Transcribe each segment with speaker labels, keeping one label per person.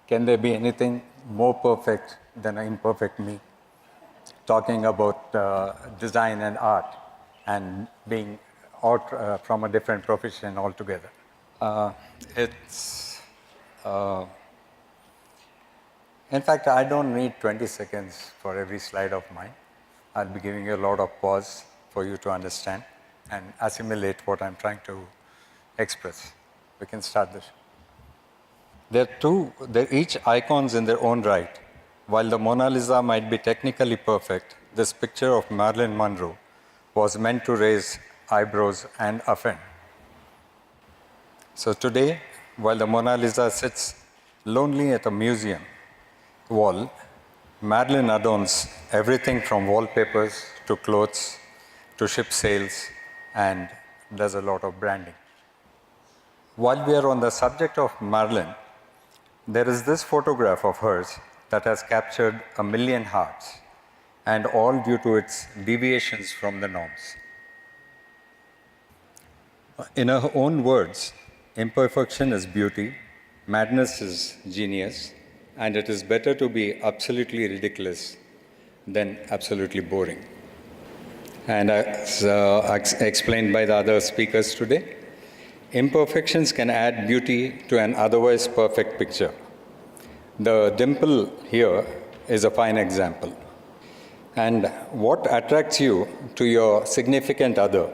Speaker 1: Can there be anything more perfect than an imperfect me? Talking about design and art and being out from a different profession altogether. In fact, I don't need 20 seconds for every slide of mine. I'll be giving you a lot of pause for you to understand and assimilate what I'm trying to express. We can start this. They're each icons in their own right. While the Mona Lisa might be technically perfect, this picture of Marilyn Monroe was meant to raise eyebrows and offend. So today, while the Mona Lisa sits lonely at a museum wall, Marilyn adorns everything from wallpapers to clothes to ship sails and does a lot of branding. While we are on the subject of Marilyn, there is this photograph of hers that has captured 1 million hearts, and all due to its deviations from the norms. In her own words, imperfection is beauty, madness is genius, and it is better to be absolutely ridiculous than absolutely boring. And as explained by the other speakers today, imperfections can add beauty to an otherwise perfect picture. The dimple here is a fine example. And what attracts you to your significant other?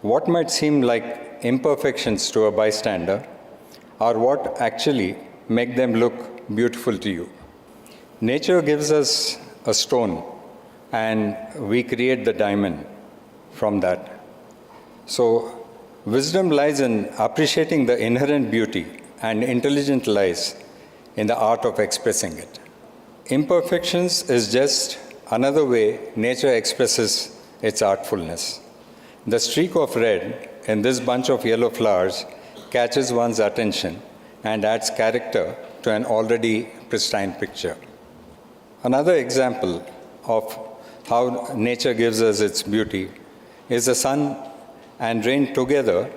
Speaker 1: What might seem like imperfections to a bystander are what actually make them look beautiful to you. Nature gives us a stone and we create the diamond from that. So wisdom lies in appreciating the inherent beauty, and intelligence lies in the art of expressing it. Imperfections is just another way nature expresses its artfulness. The streak of red in this bunch of yellow flowers catches one's attention and adds character to an already pristine picture. Another example of how nature gives us its beauty is the sun and rain together,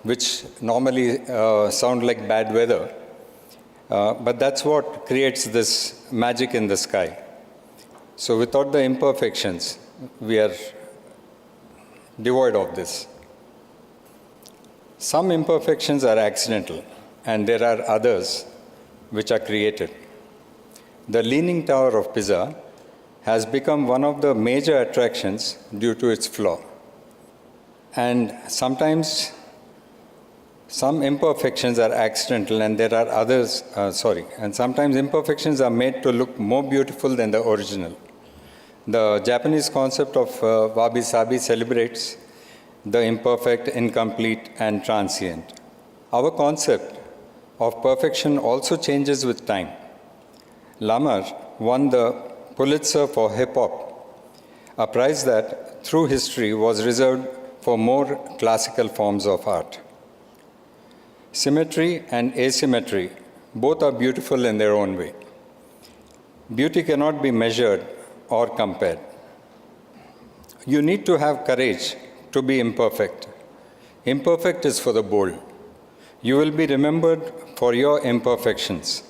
Speaker 1: which normally sound like bad weather. But that's what creates this magic in the sky. So without the imperfections, we are devoid of this. Some imperfections are accidental, and there are others which are created. The Leaning Tower of Pisa has become one of the major attractions due to its flaw. And sometimes some imperfections are accidental and there are others, and sometimes imperfections are made to look more beautiful than the original. The Japanese concept of wabi-sabi celebrates the imperfect, incomplete, and transient. Our concept of perfection also changes with time. Lamar won the Pulitzer for hip hop, a prize that through history was reserved for more classical forms of art. Symmetry and asymmetry both are beautiful in their own way. Beauty cannot be measured or compared. You need to have courage to be imperfect. Imperfect is for the bold. You will be remembered for your imperfections.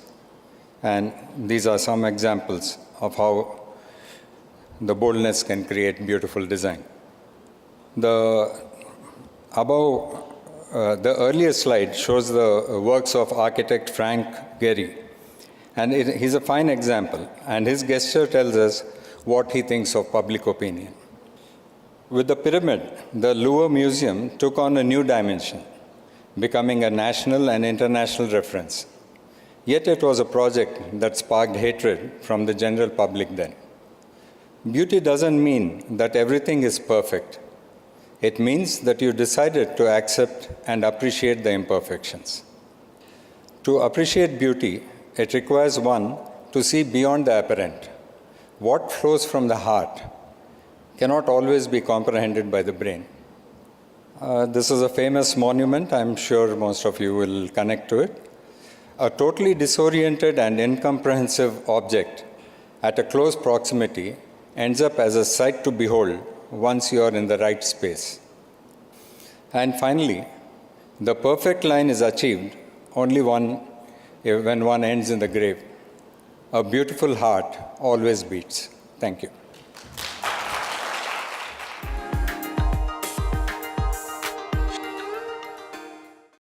Speaker 1: And these are some examples of how the boldness can create beautiful design. The earlier slide shows the works of architect Frank Gehry. And he's a fine example. And his gesture tells us what he thinks of public opinion. With the pyramid, the Louvre Museum took on a new dimension, becoming a national and international reference. Yet it was a project that sparked hatred from the general public then. Beauty doesn't mean that everything is perfect. It means that you decided to accept and appreciate the imperfections. To appreciate beauty, it requires one to see beyond the apparent. What flows from the heart cannot always be comprehended by the brain. This is a famous monument. I'm sure most of you will connect to it. A totally disoriented and incomprehensive object at a close proximity ends up as a sight to behold once you are in the right space. And finally, the perfect line is achieved only when one ends in the grave. A beautiful heart always beats. Thank you.